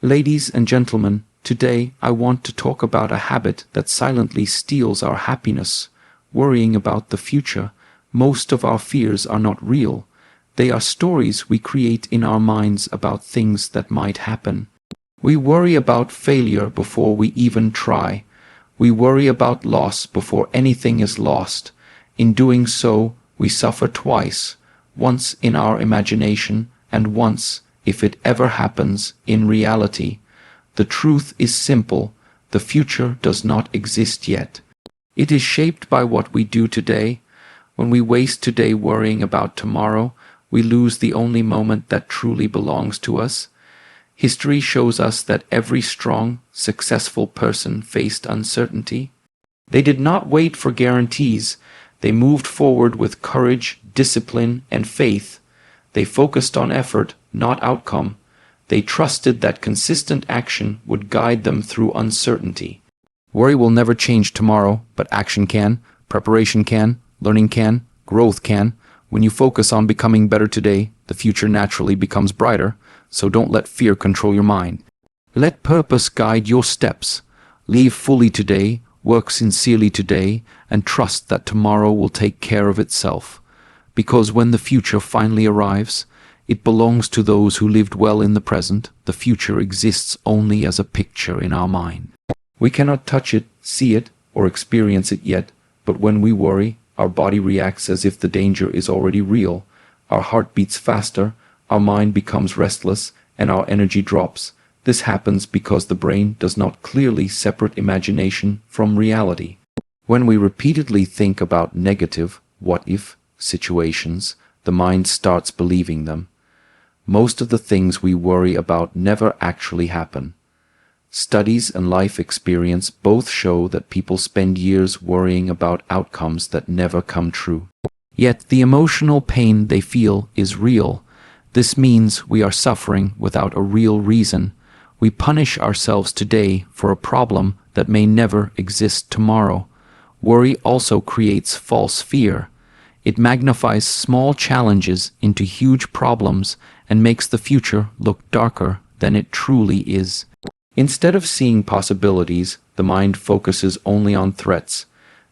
Ladies and gentlemen, today I want to talk about a habit that silently steals our happiness, worrying about the future. Most of our fears are not real. They are stories we create in our minds about things that might happen. We worry about failure before we even try. We worry about loss before anything is lost. In doing so, we suffer twice, once in our imagination and once, if it ever happens, in reality. The truth is simple: the future does not exist yet. It is shaped by what we do today. When we waste today worrying about tomorrow, we lose the only moment that truly belongs to us. History shows us that every strong, successful person faced uncertainty. They did not wait for guarantees. They moved forward with courage, discipline, and faith. They focused on effort, not outcome. They trusted that consistent action would guide them through uncertainty. Worry will never change tomorrow, but action can, preparation can, learning can, growth can. When you focus on becoming better today, the future naturally becomes brighter, so don't let fear control your mind. Let purpose guide your steps. Live fully today, work sincerely today, and trust that tomorrow will take care of itself. Because when the future finally arrives, it belongs to those who lived well in the present. The future exists only as a picture in our mind. We cannot touch it, see it, or experience it yet, but when we worry, our body reacts as if the danger is already real. Our heart beats faster, our mind becomes restless, and our energy drops. This happens because the brain does not clearly separate imagination from reality. When we repeatedly think about negative, what-if situations, the mind starts believing them. Most of the things we worry about never actually happen. Studies and life experience both show that people spend years worrying about outcomes that never come true. Yet the emotional pain they feel is real. This means we are suffering without a real reason. We punish ourselves today for a problem that may never exist tomorrow. Worry also creates false fear. It magnifies small challenges into huge problems and makes the future look darker than it truly is. Instead of seeing possibilities, the mind focuses only on threats.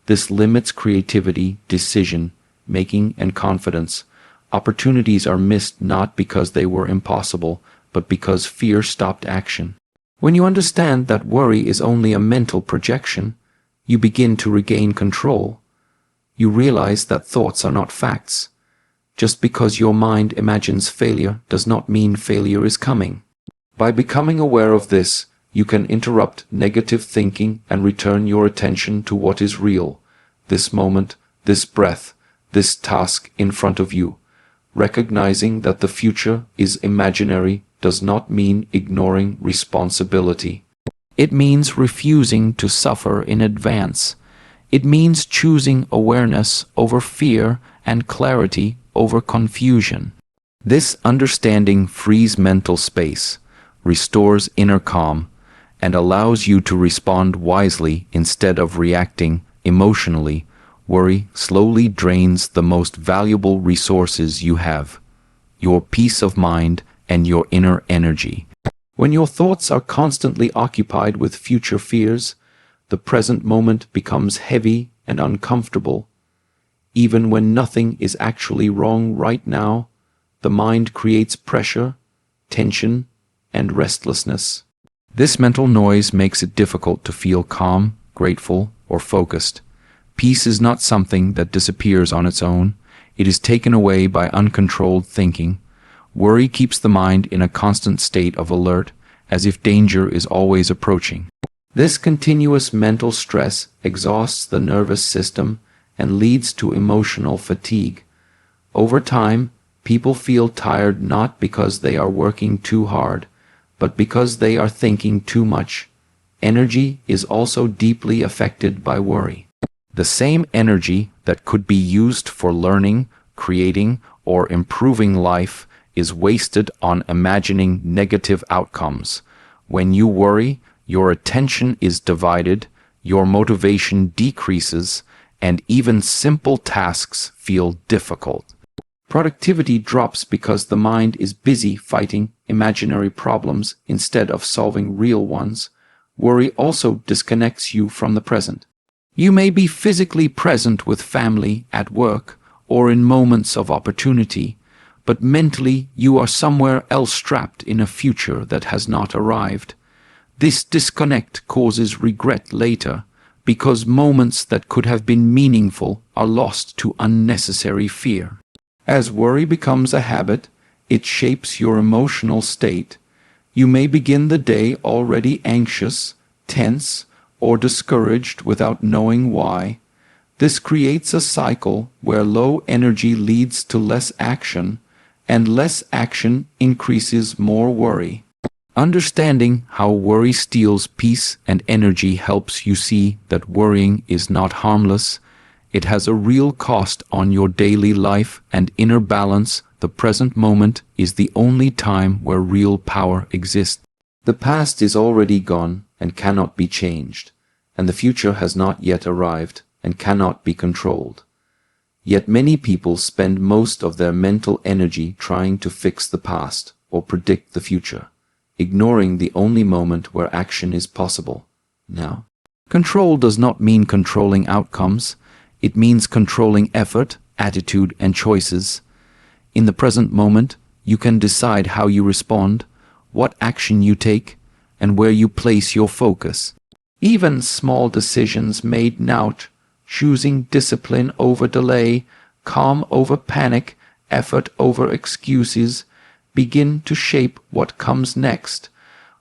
This limits creativity, decision-making, and confidence. Opportunities are missed not because they were impossible, but because fear stopped action. When you understand that worry is only a mental projection, you begin to regain control. You realize that thoughts are not facts. Just because your mind imagines failure does not mean failure is coming. By becoming aware of this, you can interrupt negative thinking and return your attention to what is real, this moment, this breath, this task in front of you. Recognizing that the future is imaginary does not mean ignoring responsibility. It means refusing to suffer in advance. It means choosing awareness over fear and clarity over confusion. This understanding frees mental space, restores inner calm, and allows you to respond wisely instead of reacting emotionally. Worry slowly drains the most valuable resources you have, your peace of mind and your inner energy. When your thoughts are constantly occupied with future fears, the present moment becomes heavy and uncomfortable. Even when nothing is actually wrong right now, the mind creates pressure, tension, and restlessness. This mental noise makes it difficult to feel calm, grateful, or focused. Peace is not something that disappears on its own. It is taken away by uncontrolled thinking. Worry keeps the mind in a constant state of alert, as if danger is always approaching. This continuous mental stress exhausts the nervous system and leads to emotional fatigue. Over time, people feel tired not because they are working too hard, but because they are thinking too much. Energy is also deeply affected by worry. The same energy that could be used for learning, creating, or improving life is wasted on imagining negative outcomes. When you worry, your attention is divided, your motivation decreases, and even simple tasks feel difficult. Productivity drops because the mind is busy fighting imaginary problems instead of solving real ones. Worry also disconnects you from the present. You may be physically present with family, at work, or in moments of opportunity, but mentally you are somewhere else trapped in a future that has not arrived. This disconnect causes regret later, because moments that could have been meaningful are lost to unnecessary fear. As worry becomes a habit, it shapes your emotional state. You may begin the day already anxious, tense, or discouraged without knowing why. This creates a cycle where low energy leads to less action, and less action increases more worry. Understanding how worry steals peace and energy helps you see that worrying is not harmless. It has a real cost on your daily life and inner balance. The present moment is the only time where real power exists. The past is already gone and cannot be changed, and the future has not yet arrived and cannot be controlled. Yet many people spend most of their mental energy trying to fix the past or predict the future, ignoring the only moment where action is possible, now. Control does not mean controlling outcomes. It means controlling effort, attitude, and choices. In the present moment, you can decide how you respond, what action you take, and where you place your focus. Even small decisions made now, choosing discipline over delay, calm over panic, effort over excuses, begin to shape what comes next.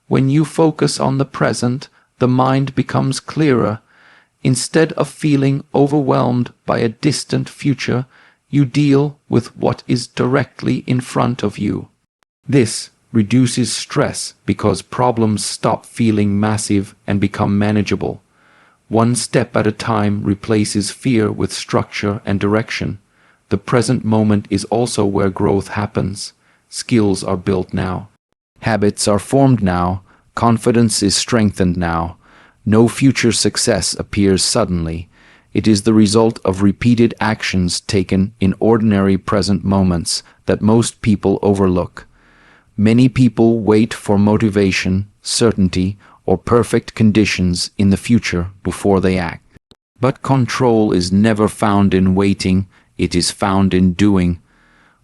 When you focus on the present, the mind becomes clearer. Instead of feeling overwhelmed by a distant future, you deal with what is directly in front of you. This reduces stress because problems stop feeling massive and become manageable. One step at a time replaces fear with structure and direction. The present moment is also where growth happens. Skills are built now. Habits are formed now. Confidence is strengthened now. No future success appears suddenly. It is the result of repeated actions taken in ordinary present moments that most people overlook. Many people wait for motivation, certainty, or perfect conditions in the future before they act. But control is never found in waiting, it is found in doing.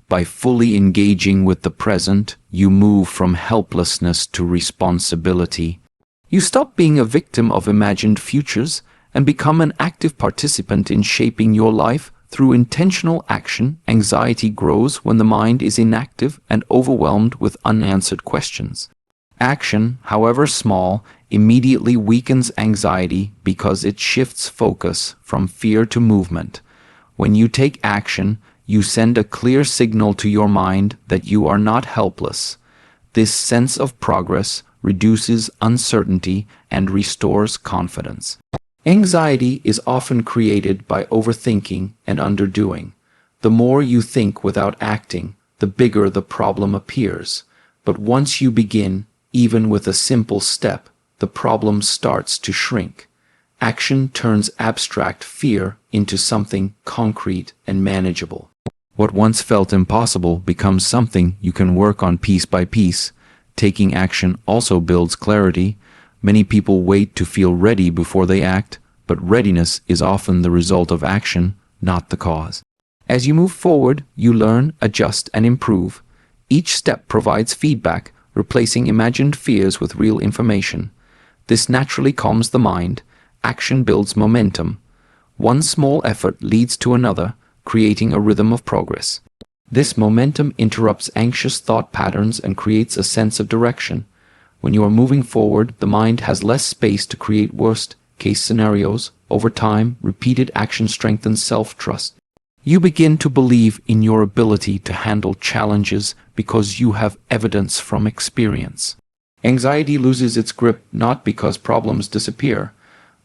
By fully engaging with the present, you move from helplessness to responsibility. You stop being a victim of imagined futures and become an active participant in shaping your life through intentional action. Anxiety grows when the mind is inactive and overwhelmed with unanswered questions. Action, however small, immediately weakens anxiety because it shifts focus from fear to movement. When you take action, you send a clear signal to your mind that you are not helpless. This sense of progress reduces uncertainty and restores confidence. Anxiety is often created by overthinking and underdoing. The more you think without acting, the bigger the problem appears. But once you begin, even with a simple step, the problem starts to shrink. Action turns abstract fear into something concrete and manageable. What once felt impossible becomes something you can work on piece by piece. Taking action also builds clarity. Many people wait to feel ready before they act, but readiness is often the result of action, not the cause. As you move forward, you learn, adjust, and improve. Each step provides feedback, replacing imagined fears with real information. This naturally calms the mind. Action builds momentum. One small effort leads to another, creating a rhythm of progress. This momentum interrupts anxious thought patterns and creates a sense of direction. When you are moving forward, the mind has less space to create worst-case scenarios. Over time, repeated action strengthens self-trust. You begin to believe in your ability to handle challenges because you have evidence from experience. Anxiety loses its grip not because problems disappear,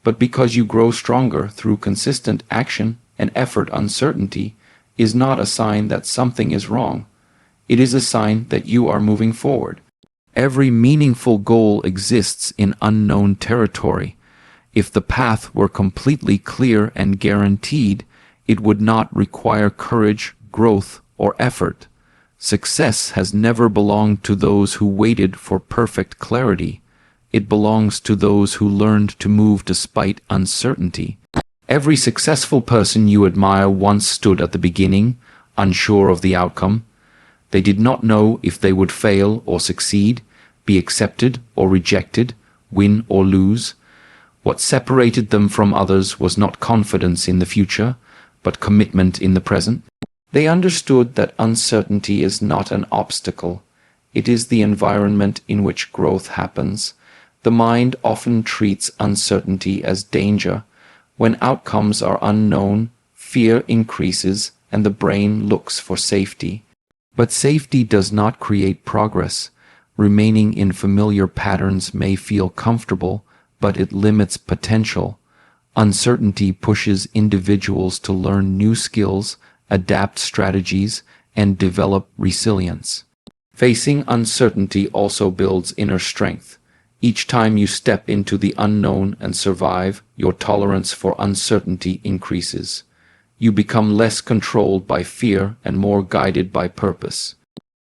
but because you grow stronger through consistent action and effort. Uncertainty is not a sign that something is wrong. It is a sign that you are moving forward. Every meaningful goal exists in unknown territory. If the path were completely clear and guaranteed, it would not require courage, growth, or effort. Success has never belonged to those who waited for perfect clarity. It belongs to those who learned to move despite uncertainty. Every successful person you admire once stood at the beginning, unsure of the outcome. They did not know if they would fail or succeed, be accepted or rejected, win or lose. What separated them from others was not confidence in the future, but commitment in the present. They understood that uncertainty is not an obstacle. It is the environment in which growth happens. The mind often treats uncertainty as danger. When outcomes are unknown, fear increases and the brain looks for safety. But safety does not create progress. Remaining in familiar patterns may feel comfortable, but it limits potential. Uncertainty pushes individuals to learn new skills, adapt strategies, and develop resilience. Facing uncertainty also builds inner strength. Each time you step into the unknown and survive, your tolerance for uncertainty increases. You become less controlled by fear and more guided by purpose.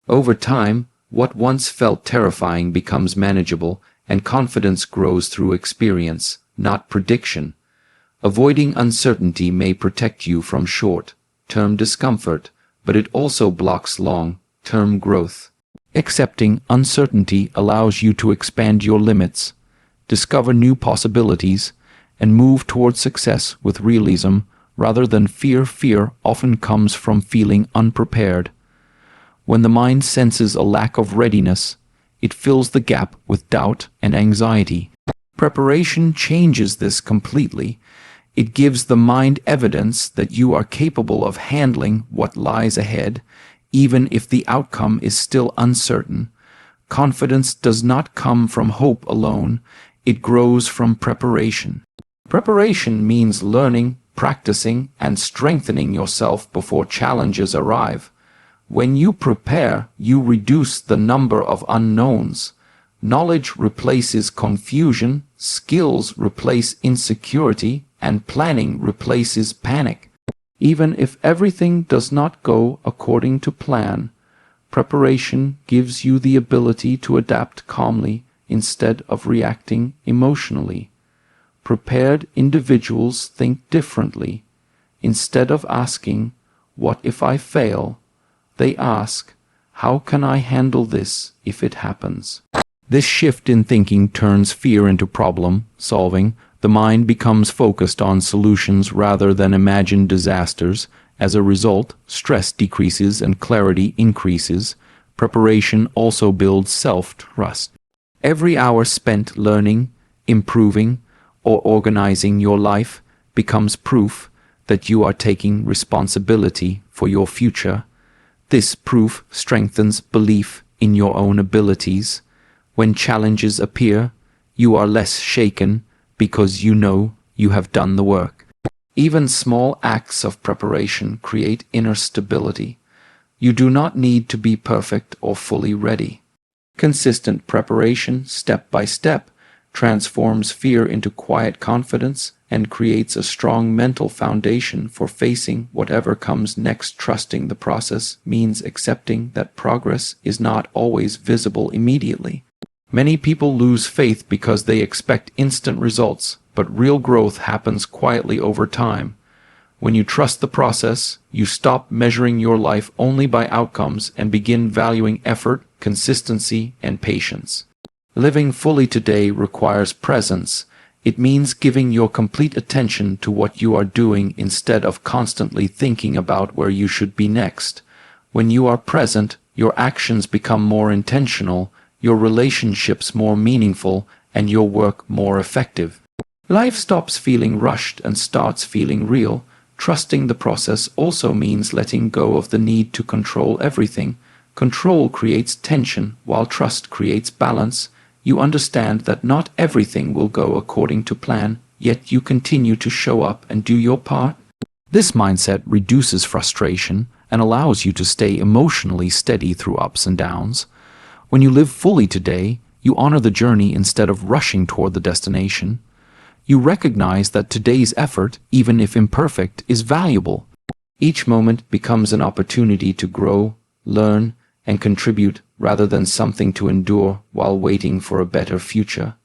Over time, what once felt terrifying becomes manageable, and confidence grows through experience, not prediction. Avoiding uncertainty may protect you from short-term discomfort, but it also blocks long-term growth. Accepting uncertainty allows you to expand your limits, discover new possibilities, and move toward success with realism rather than fear. Fear often comes from feeling unprepared. When the mind senses a lack of readiness, it fills the gap with doubt and anxiety. Preparation changes this completely. It gives the mind evidence that you are capable of handling what lies ahead, even if the outcome is still uncertain. Confidence does not come from hope alone. It grows from preparation. Preparation means learning, practicing, and strengthening yourself before challenges arrive. When you prepare, you reduce the number of unknowns. Knowledge replaces confusion, skills replace insecurity, and planning replaces panic. Even if everything does not go according to plan, preparation gives you the ability to adapt calmly instead of reacting emotionally. Prepared individuals think differently. Instead of asking, "What if I fail?" they ask, "How can I handle this if it happens?" This shift in thinking turns fear into problem solving. The mind becomes focused on solutions rather than imagined disasters. As a result, stress decreases and clarity increases. Preparation also builds self-trust. Every hour spent learning, improving, or organizing your life becomes proof that you are taking responsibility for your future. This proof strengthens belief in your own abilities. When challenges appear, you are less shaken because you know you have done the work. Even small acts of preparation create inner stability. You do not need to be perfect or fully ready. Consistent preparation, step by step, transforms fear into quiet confidence and creates a strong mental foundation for facing whatever comes next. Trusting the process means accepting that progress is not always visible immediately. Many people lose faith because they expect instant results, but real growth happens quietly over time. When you trust the process, you stop measuring your life only by outcomes and begin valuing effort, consistency, and patience. Living fully today requires presence. It means giving your complete attention to what you are doing instead of constantly thinking about where you should be next. When you are present, your actions become more intentional, your relationships more meaningful, and your work more effective. Life stops feeling rushed and starts feeling real. Trusting the process also means letting go of the need to control everything. Control creates tension, while trust creates balance. You understand that not everything will go according to plan, yet you continue to show up and do your part. This mindset reduces frustration and allows you to stay emotionally steady through ups and downs. When you live fully today, you honor the journey instead of rushing toward the destination. You recognize that today's effort, even if imperfect, is valuable. Each moment becomes an opportunity to grow, learn, and contribute rather than something to endure while waiting for a better future.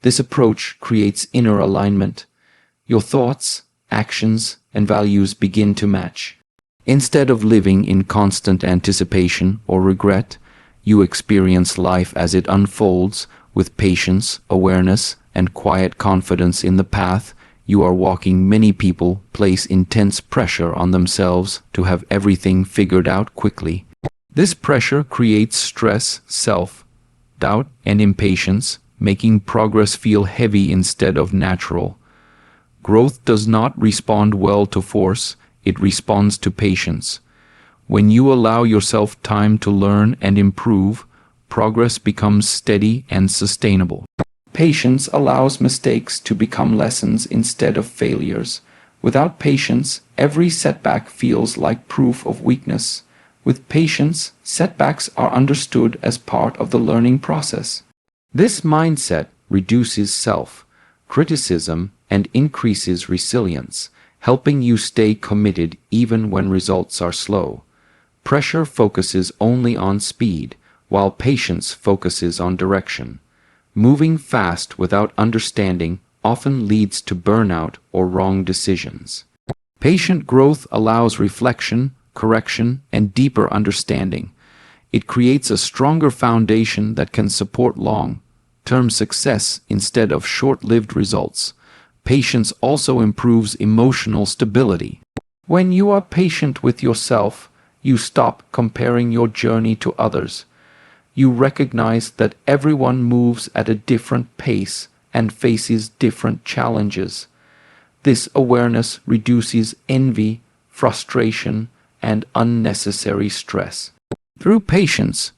This approach creates inner alignment. Your thoughts, actions, and values begin to match. Instead of living in constant anticipation or regret, you experience life as it unfolds with patience, awareness, and quiet confidence in the path you are walking. Many people place intense pressure on themselves to have everything figured out quickly. This pressure creates stress, self-doubt, and impatience, making progress feel heavy instead of natural. Growth does not respond well to force, it responds to patience. When you allow yourself time to learn and improve, progress becomes steady and sustainable. Patience allows mistakes to become lessons instead of failures. Without patience, every setback feels like proof of weakness. With patience, setbacks are understood as part of the learning process. This mindset reduces self-criticism and increases resilience, helping you stay committed even when results are slow. Pressure focuses only on speed, while patience focuses on direction. Moving fast without understanding often leads to burnout or wrong decisions. Patient growth allows reflection, correction, and deeper understanding. It creates a stronger foundation that can support long-term success instead of short-lived results. Patience also improves emotional stability. When you are patient with yourself, you stop comparing your journey to others. You recognize that everyone moves at a different pace and faces different challenges. This awareness reduces envy, frustration, and unnecessary stress. Through patience,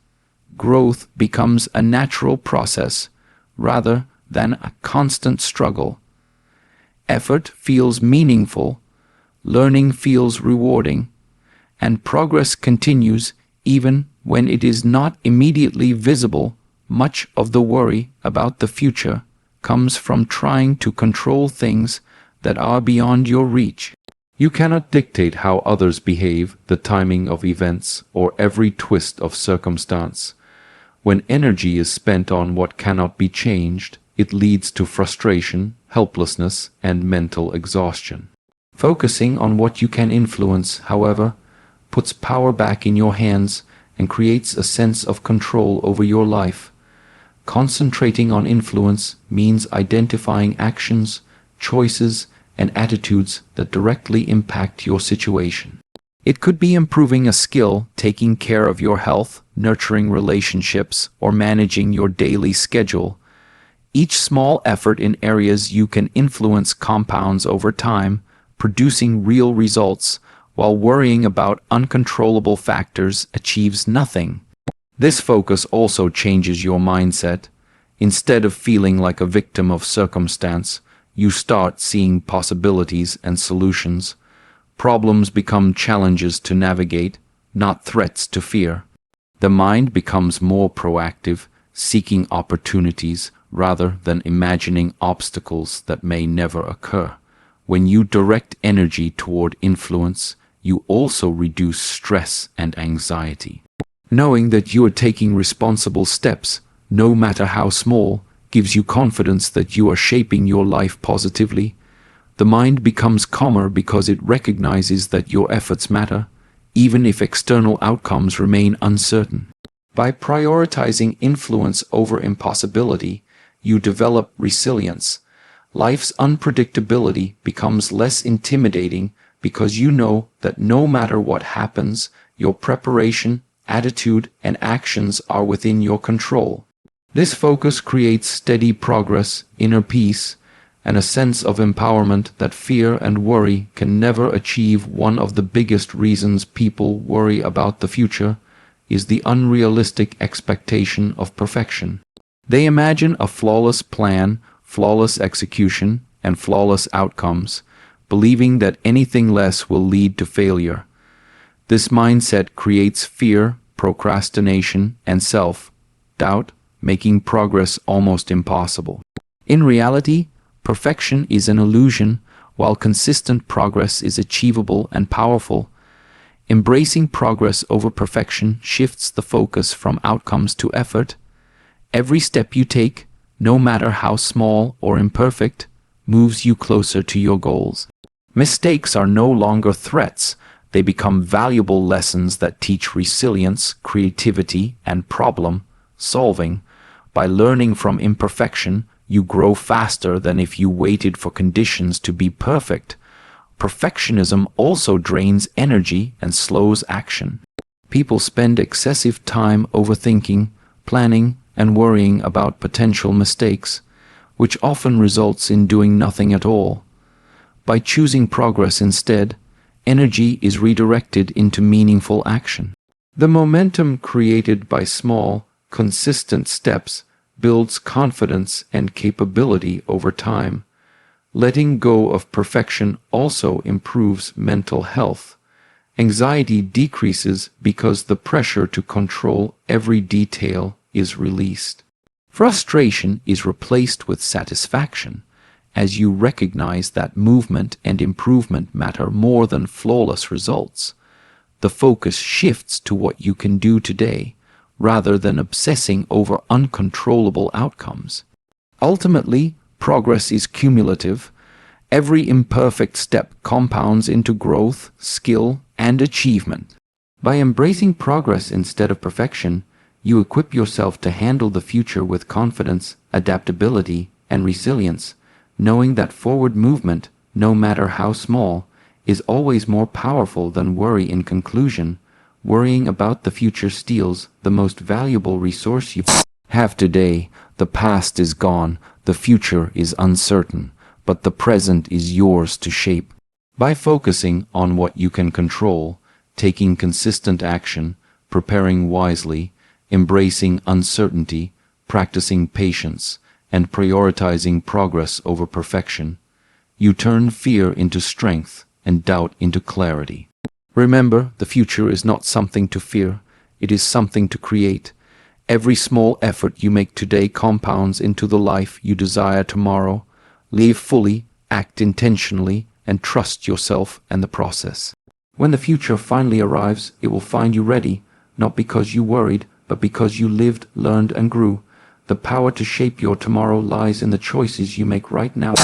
growth becomes a natural process rather than a constant struggle. Effort feels meaningful, learning feels rewarding, and progress continues even when it is not immediately visible. Much of the worry about the future comes from trying to control things that are beyond your reach. You cannot dictate how others behave, the timing of events, or every twist of circumstance. When energy is spent on what cannot be changed, it leads to frustration, helplessness, and mental exhaustion. Focusing on what you can influence, however, puts power back in your hands and creates a sense of control over your life. Concentrating on influence means identifying actions, choices, and attitudes that directly impact your situation. It could be improving a skill, taking care of your health, nurturing relationships, or managing your daily schedule. Each small effort in areas you can influence compounds over time, producing real results, while worrying about uncontrollable factors achieves nothing. This focus also changes your mindset. Instead of feeling like a victim of circumstance, you start seeing possibilities and solutions. Problems become challenges to navigate, not threats to fear. The mind becomes more proactive, seeking opportunities rather than imagining obstacles that may never occur. When you direct energy toward influence, you also reduce stress and anxiety. Knowing that you are taking responsible steps, no matter how small, gives you confidence that you are shaping your life positively. The mind becomes calmer because it recognizes that your efforts matter, even if external outcomes remain uncertain. By prioritizing influence over impossibility, you develop resilience. Life's unpredictability becomes less intimidating because you know that no matter what happens, your preparation, attitude, and actions are within your control. This focus creates steady progress, inner peace, and a sense of empowerment that fear and worry can never achieve. One of the biggest reasons people worry about the future is the unrealistic expectation of perfection. They imagine a flawless plan, flawless execution, and flawless outcomes, believing that anything less will lead to failure. This mindset creates fear, procrastination, and self-doubt, making progress almost impossible. In reality, perfection is an illusion. while consistent progress is achievable and powerful. Embracing progress over perfection shifts the focus from outcomes to effort. Every step you take, no matter how small or imperfect, moves you closer to your goals. Mistakes are no longer threats. They become valuable lessons that teach resilience, creativity, and problem solving. By learning from imperfection, you grow faster than if you waited for conditions to be perfect. Perfectionism also drains energy and slows action. People spend excessive time overthinking, planning, and worrying about potential mistakes, which often results in doing nothing at all. By choosing progress instead, energy is redirected into meaningful action. The momentum created by small, consistent steps builds confidence and capability over time. Letting go of perfection also improves mental health. Anxiety decreases because the pressure to control every detail is released. Frustration is replaced with satisfaction, as you recognize that movement and improvement matter more than flawless results. The focus shifts to what you can do today, rather than obsessing over uncontrollable outcomes. Ultimately, progress is cumulative. Every imperfect step compounds into growth, skill, and achievement. By embracing progress instead of perfection, you equip yourself to handle the future with confidence, adaptability, and resilience, knowing that forward movement, no matter how small, is always more powerful than worry. In conclusion, worrying about the future steals the most valuable resource you have today. The past is gone, the future is uncertain, but the present is yours to shape. By focusing on what you can control, taking consistent action, preparing wisely, embracing uncertainty, practicing patience, and prioritizing progress over perfection, you turn fear into strength and doubt into clarity. Remember, the future is not something to fear, it is something to create. Every small effort you make today compounds into the life you desire tomorrow. Live fully, act intentionally, and trust yourself and the process. When the future finally arrives, it will find you ready, not because you worried, but because you lived, learned, and grew. The power to shape your tomorrow lies in the choices you make right now.